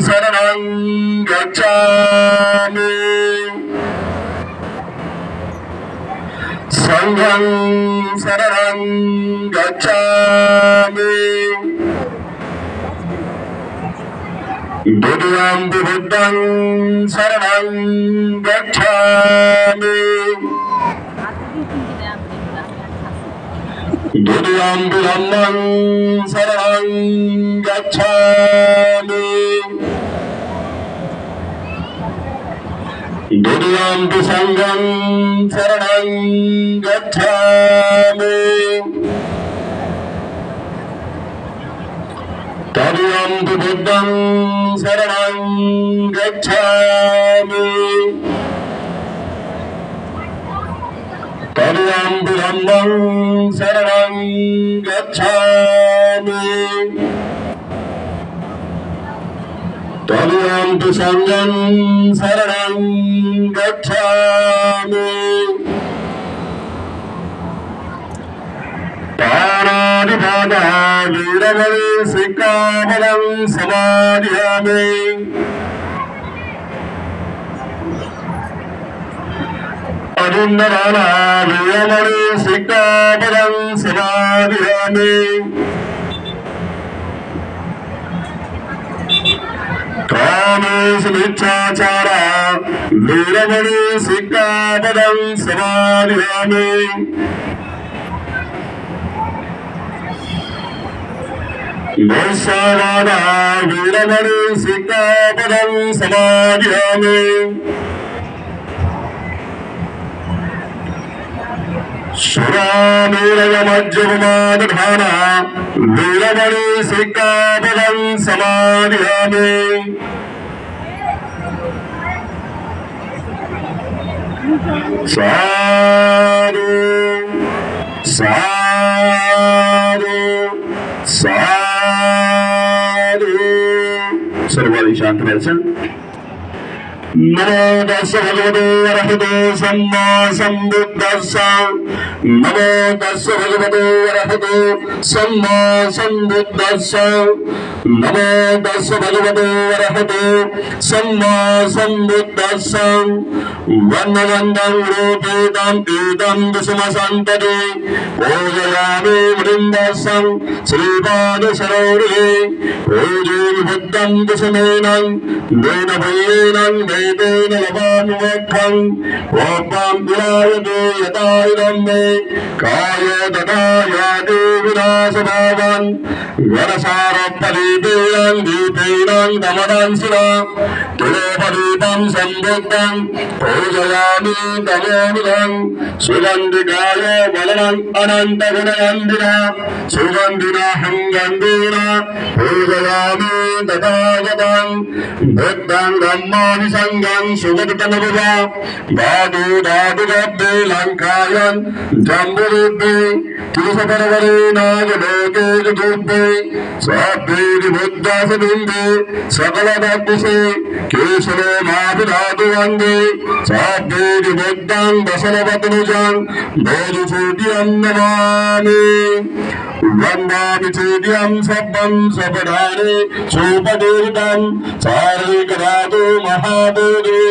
शरणं गच्छामि संघं शरणं गच्छामि द्वितीयं बुद्धं शरणं गच्छामि द्वितीयं धम्मं शरणं गच्छामि द्वितीयं संघं शरणं गच्छामि तृतीयं बुद्धं शरणं गच्छामि तृतीयं धम्मं शरणं गच्छामि तृतीयं संघं शरणं गच्छामि पाणादिपादा वीरमणि सिक्खापदं समादयामि अरुन्धमाना वीरमणि सिक्खापदं समादयामि कामेषु मिथ्याचारा वीरमणि सिक्खापदं समादयामि वैश्यवादा वीरमणि सिक्खापदं समादयामि सुरामेरयमज्जपमादधाना वीरमणि सिक्खापदं समादयामि साधु साधु साधु सर्वांनी शांत व्हायचं नमो तस् भगवतो अरहतो सम्मा सम्बुद्धस्स नमो तस् भगवतो अरहतो सम्मा सम्बुद्धस्स नमो तस् भगवतो अरहतो सम्मा सम्बुद्धस्स वन्दनं रूपेतं एतं कुसुमसन्तते पूजयामि वृन्दस्सं श्रीपादसरोवरे पूजयामि बुद्धं कुसुमेनं वेदभयेनं वेदेन लभानुमोक्षं ओपं विराजते यथायुधं मे काय तथा याति विनाशभावन् वरसारपदीपेन दीपेन दमदांसुना तुलोपदीपं सम्बुद्धं पूजयामि तमोनिधं सुगन्धिकाय वलनं अनन्तगुणनन्दिना सुगन्धिनाहं गन्धेना पूजयामि तथागतं बुद्धं धम्मानि संघं सुगततमविदा धातु धातु गब्दे लङ्कायन् जम्बुरुद्धे तुलसपरवरे नागलोके चतुर्थे स्वाभ्येति बुद्धासबिन्दे सकलदद्दिशे केशवे माभिधातु वन्दे स्वाभ्येति बुद्धं दशरवतनुजं बोधिचेत्यं नमामि वन्दामि चेत्यं सब्बं स्वपदानि सुपदीर्घं चारिकधातु महाबोधि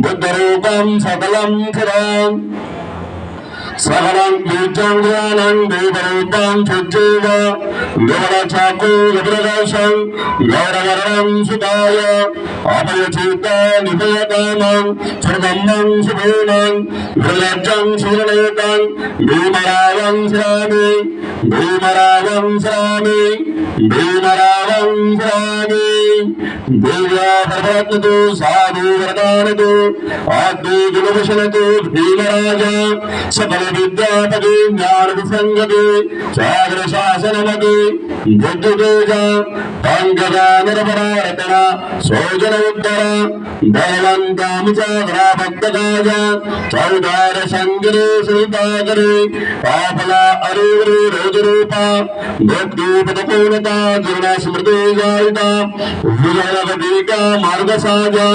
बुद्धरूपं सकलं खिलं सकलं बीजं ज्ञानं देवरूपं सज्जीव गौरचाकुलप्रकाशं गौरवर्णं सुताय अपयचित्ता निपयकामं सुरब्रह्मं सुभूनं विलज्जं सुरनेतं भीमरावं श्रामि भीमरावं श्रामि भीमरावं श्रामि दिव्या प्रभवतु साधु वरदानतु आद्य गुणवशनतु भीमराज सकल विद्यापति ज्ञान विसंगति सागर शासनमति बुद्धितेज पंकजा निरपरारतना सोजन उत्तर बलवंतामिचाग्रा भक्तकाज चौदार संगिरे श्रीतागरे पापला अरिवरे रोजरूपा भक्ति पदपूर्णता गुरुणा स्मृति जायिता विजयगतिका मार्ग साजा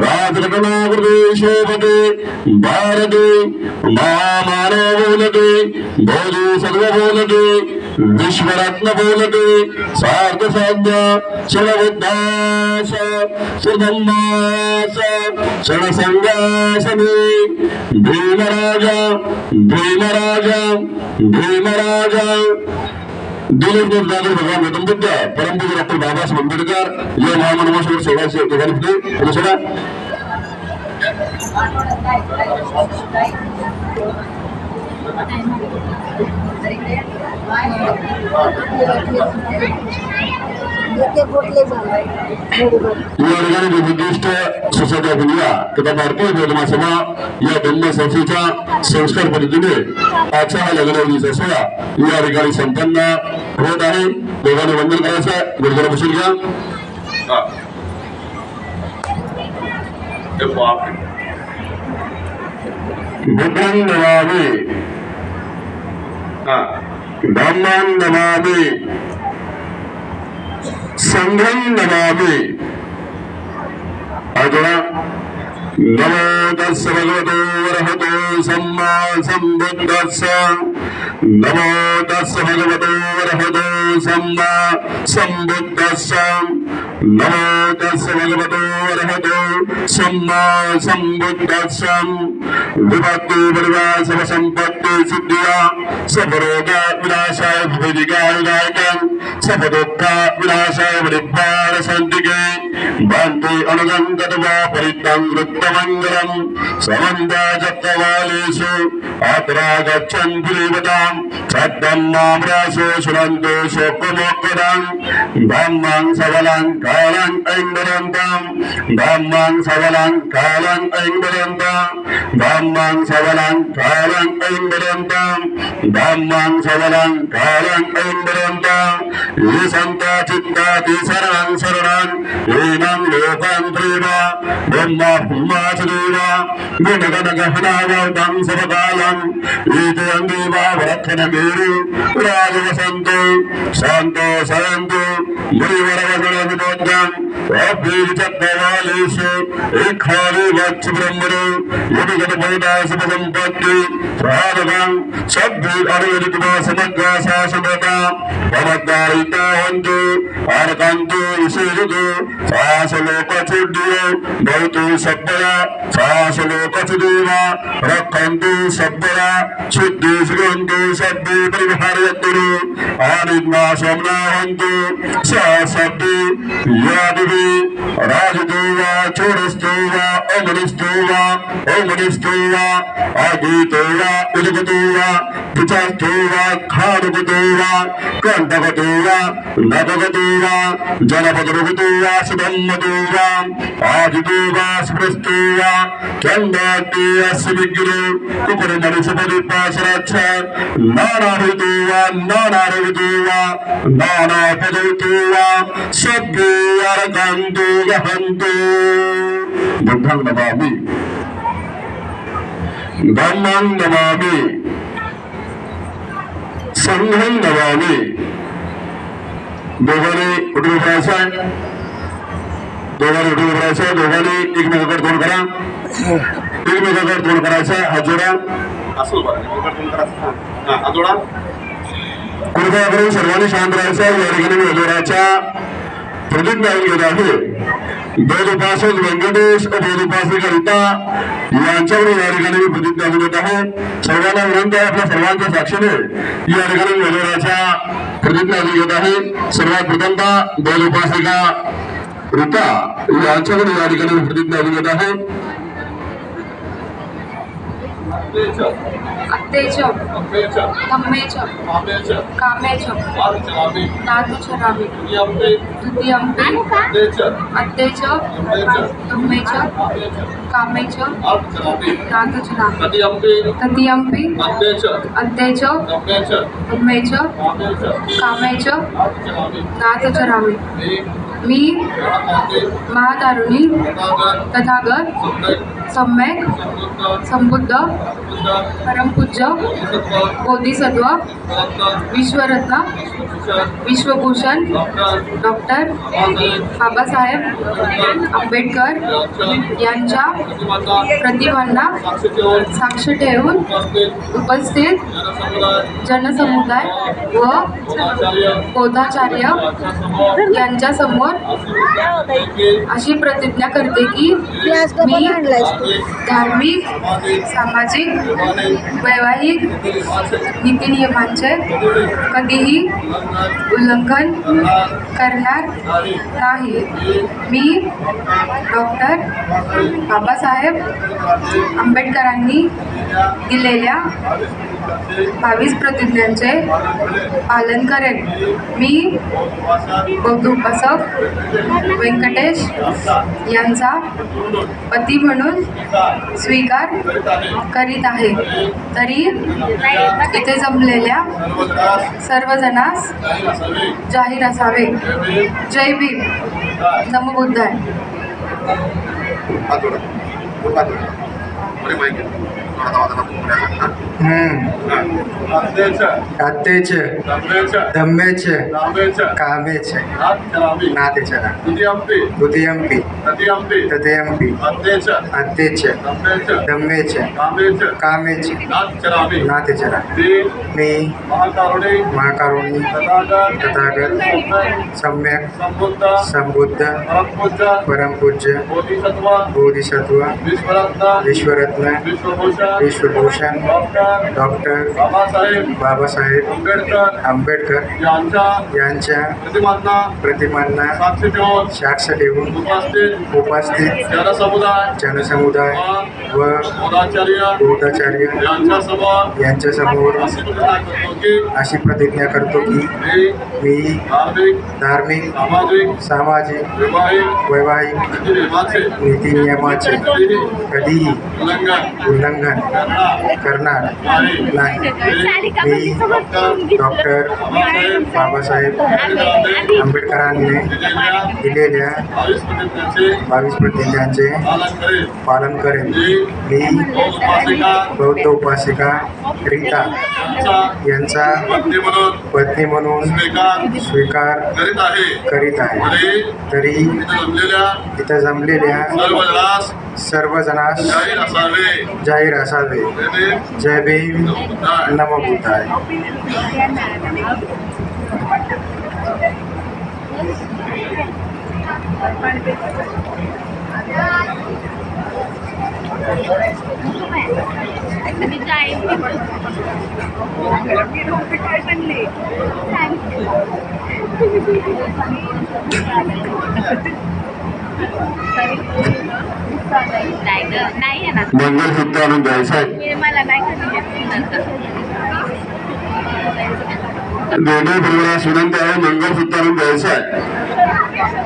राजरत्नाकृति शोभते भारते महामानव बोलते बोधु सर्व बोलते विश्वरत्न बोलते सार्थ साध्य क्षणबुद्धास सुधम्मास क्षणसंगासने भीमराजा भीमराजा भीमराजा दिलीप दादर भगवान गौतम बुद्ध परम पूज्य डॉक्टर बाबासाहेब आंबेडकर या महामानवासमोर सेवाचे ठिकाणी सोडा बुद्धिस्ट सोसायटी ऑफ इंडिया तथा भारतीय बौद्ध सभा या धम्म संस्थेच्या संस्कार पद्धतीने आजचा हा लग्नाचा सोहळा या ठिकाणी संपन्न होत आहे. दोघांनी वंदन करायचं गुरुद्वारा बसून घ्या. बुद्धां नमामि धम्मां नमामि संघं नमामि. अधुना नमो तस्स भगवतो वरहतो सम्मा सम्बुद्धस्स नमो तस्स भगवतो वरहतो सम्मा सम्बुद्धस्स नमो तस्स भगवतो वरहतो सम्मा सम्बुद्धस्स विभक्ति परिवार संपत्ति सिद्धिया सबरोग विनाशाय भुविदिकाय गायकं सबदुःख विनाशाय निब्बाण शांतिके भान्ति अनुगंगतवा परितं वृत्तमंगलम समन्दा चक्रवालेषु अत्रा गच्छन् देवतां सत्यं नाम्रासो शृण्वन्तु शोकमोक्षदां धम्मं सबलं कालं ऐन्द्रयन्तां धम्मं सबलं कालं ऐन्द्रयन्तां धम्मं सबलं कालं ऐन्द्रयन्तां धम्मं सबलं कालं ऐन्द्रयन्तां ये सन्ता चित्ताति शरणं शरणं येनं लोकं प्रेमा ब्रह्मा ब्रह्माचदेवा गुणगणगहनावतं सर्वकालं एते देवा वरक्षणमेरु राजवसन्तो शान्तो शयन्तो मुनिवरवगणविदोद्यं अभ्येचक्रवालेषु एखादि वत्स ब्रह्मणो यदिगतभूता शुभसम्पत्ति प्राणगं सद्भिः अनुवदित्वा समग्रा शासनता भवद्वारिता हन्तु आरकन्तु विशेषतु शासलोकचुड्यो भवतु सब्बरा शासलोकचुदेवा रक्षन्तु सब्बरा शुद्धि सुगन्धु सब्बे परिहारयन्तु आनिद्मा सोमना हन्तु सा सब्बे यादिवि राजदो वा चोरस्तो वा अमनिस्तो वा आदितो वा उदगतो वा पिचास्तो वा खारुगतो वा कंटकतो वा नगगतो वा जनपदरुगतो वा सुधम्मतो वा आदितो वा स्पृस्तो वा चंदाते अस्य विग्रो कुकुर मनुष्यपदि पाशराच्छ नानाभितो वा नानारवितो वा नानापदौतो वा सभ्ये अरकन्तु गहन्तु. बुद्धं नमामि धम्मं नमामि संघं नमामि. दोघांनी उठून करायचं दोघांनी एकमेकांकडे तोंड करा एकमेकांकडे तोंड करायचं हात जोडा कृपया करून सर्वांनी शांत राहायचं. या ठिकाणी मी हजोराच्या प्रतिज्ञा घेत आहे. वेदोपासक व्यंकटेश वेदोपासक रीता यांच्याकडून या ठिकाणी मी प्रतिज्ञा घेत आहे. सर्वांना विनंती आहे आपल्या सर्वांच्या साक्षीने या ठिकाणी वेदोराच्या प्रतिज्ञा घेत आहे. सर्वात प्रथमतः वेदोपासिका रीता यांच्याकडून या ठिकाणी प्रतिज्ञा घेत आहे. अत्तेच धम्मेच कामेच नादुचरामि द्वितीयम्पि अत्तेच धम्मेच कामेच नादुचरामि तृतीयम्पि अत्तेच धम्मेच कामेच नादुचरामि. मी महातारुणी तथागत सम्यक संबुद्ध परमपूज्य बोधिसत्व विश्वरत्न विश्वभूषण डॉक्टर बाबासाहेब आंबेडकर यांच्या प्रतिमांना साक्ष ठेवून उपस्थित जनसमुदाय व बोधाचार्य यांच्यासमोर अशी प्रतिज्ञा करते की मी धार्मिक सामाजिक वैवाहिक नीतिनियमांचे कधीही उल्लंघन करणार नाही. मी डॉक्टर बाबासाहेब आंबेडकरांनी दिलेल्या 22 प्रतिज्ञांचे पालन करेन. मी बौद्ध उपासक व्यंकटेश यांचा पती म्हणून स्वीकार करीत आहे. तरी इथे जमलेल्या सर्वजणांस जाहीर असावे. जय भीम. नमो बुद्धाय. अध्यक्ष धम्मेच कामेच नातेच द्वितीयंपी तृतीयंपी अध्यक्ष धम्मेच कामेच नातेच मी महाकारुणी तथागत सम्यक संबुद्ध परमपूज्य बोधिसत्व विश्वरत्न विश्वभूषण डॉक्टर बाबासाहेब आंबेडकर यांच्या प्रतिमांना साक्ष ठेवून उपस्थित जनसमुदाय व बोधाचार्य यांच्यासमोर अशी प्रतिज्ञा करतो की मी धार्मिक सामाजिक वैवाहिक नीतिनियमाचे कधीही उल्लंघन करणार नाही. मी डॉक्टर बाबासाहेब आंबेडकरांनी दिलेल्या 22 प्रतिज्ञांचे पालन करेन. मी बौद्ध उपासिका रीता यांचा पत्नी म्हणून स्वीकार करीत आहे. तरी इथं जमलेल्या सर्वजणांस जाहीर असावे. जय भीम. नमो बुद्धाय. मंगलसूत्र आणून द्यायचं आहे. दोन्ही परिवारास विनंती आहे, मंगलसूत्र आणून द्यायचं आहे.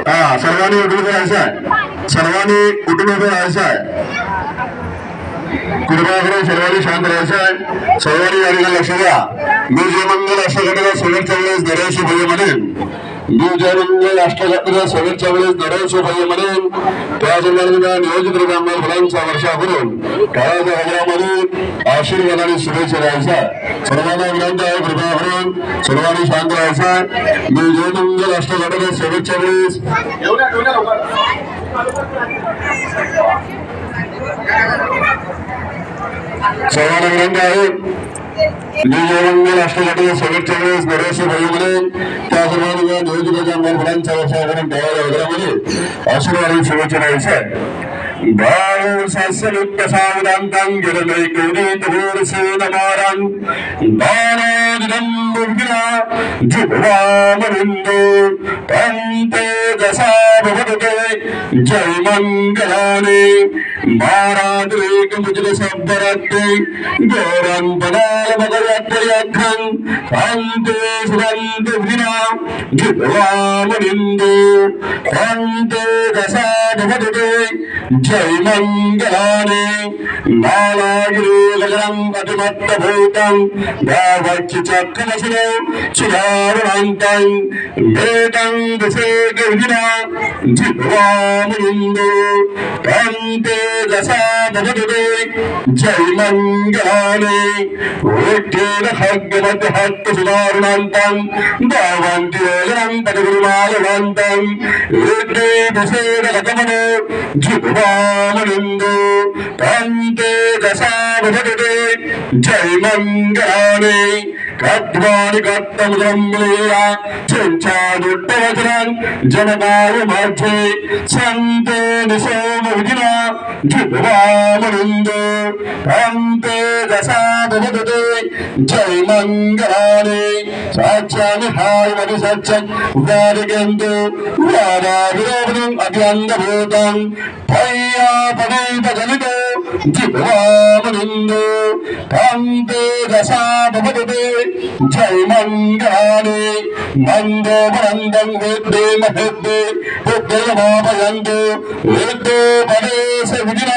हा, सर्वांनी उठून करायचं आहे. सर्वांनी उठून उभं राहायचं आहे. कृपा करून सर्वांनी शांत राहायचं आहे. सर्वांनी या ठिकाणी लक्ष द्या. मी जय मंगल अष्टघटका शेवटच्या वेळेस दरवर्षी भय म्हणेन. मी जय मंगल अष्टघटका शेवटच्या वेळेस दरवर्षी भय म्हणेन. त्या संदर्भात नियोजित रिकाम्या फुलांचा वर्षा करून काळाच्या हजरामध्ये आशीर्वाद आणि शुभेच्छा द्यायचा. सर्वांना विनंती आहे, कृपा करून सर्वांनी शांत राहायचं. मी जय मंगल अष्टघटका शेवटच्या वेळेस सर्वांना विनंती आहे. मी जय मंगल अष्टघटका शेवटच्या वेळेस दरवर्षी भय म्हणेन. त्या सर्वांना नियोजित फुलांचा वर्षा करून काळाच्या हजरामध्ये आशीर्वाद आणि शुभेच्छा द्यायचा. भाव सासलुत्त सावदांतां गिरलैकुरीत भूरसेनमारां दानादिदम्बुभिरा जुह्वामनिन्दो तं तेजसा भवते जय मङ्गलानि మారాటలేక ముజల సబ్బరట్టే గోరం పదాల మగరట్టయక్కం అంతే సురంత వినా జివామనిందు అంతే దశాధవదే జై మంగళాని నాలాగిరి గజరం అతిమత్తభూతం దావచ్చి చక్కనసులో చిరారుణాంతం వేదం విశేఖ వినా జివామనిందు అంతే దశాధవదే జై మంగళాని ఓట్టేన ఖడ్గమత హత్త సుదారుణాంతం దావంతి యోజనం పదగురుమాలవంతం ఏటే విశేష రకమను జివామనిందు అంతే దశాధవదే జై మంగళాని కద్వాని కత్తముద్రములేయ చెంచాదుట్టవచనం జనగారు మధ్యే సంతే నిసోమ విధిన జివామనిందు అంతే దశాధవదే జై మంగళాని సాక్ష్యాన్ని హాయమని సత్యం ఉదారిగంతు ఉదారావిరోధం అభ్యంగభూతం పయ్యా పదీప జనితో జివామనిందు అంతే దశాధవదే జై మంగళాని మందోపరందం వేద్దే మహేద్దే ఉద్యమాపయంతు వేద్దో పదేశ విధిన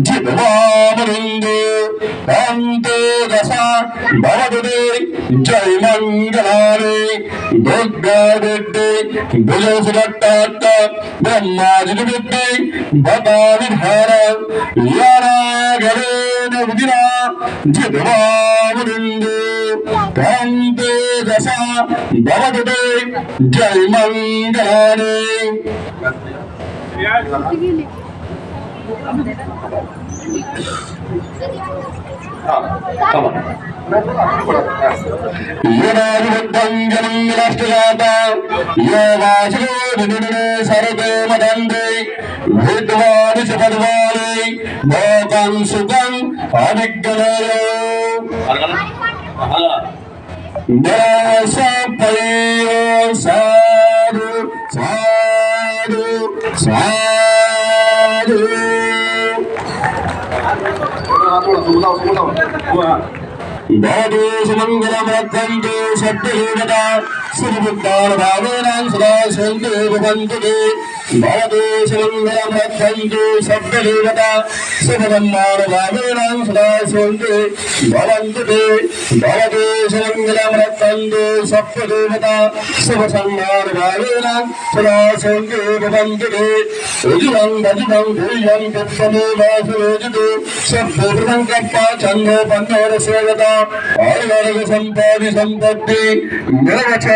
జివామనిందు అంతే దశా భవదే జై మంగళాని దుర్గారెడ్డి భుజసురట్టాట్ట బ్రహ్మాజిని విద్ది బతావిధార యారాగరేణ విధిన జివామనిందు అంతే దశా భవదే జై మంగళాని సరదే మదందే విద్వాని పద్వాని భోగం సుఖం అవిజ్ఞాయ సాధు సాధు సాధు భవదోషమంగళమర్థంతో సద్దేవత శ్రీబుద్ధానుభావేనాం సదా శాంతి భవంతుతే భవదోషమంగళమర్థంతో సద్దేవత శ్రీబుద్ధానుభావేనాం సదా శాంతి భవంతుతే భవదోషమంగళమర్థంతో సద్దేవత శ్రీబుద్ధానుభావేనాం సదా శాంతి భవంతుతే ఉజువం భజువం ధూయం తత్సమే వాసురోజితు సద్భూతం కప్ప చందో పన్నోర సేవత ఆయుర్వేద సంపాది సంపత్తి నిరవచ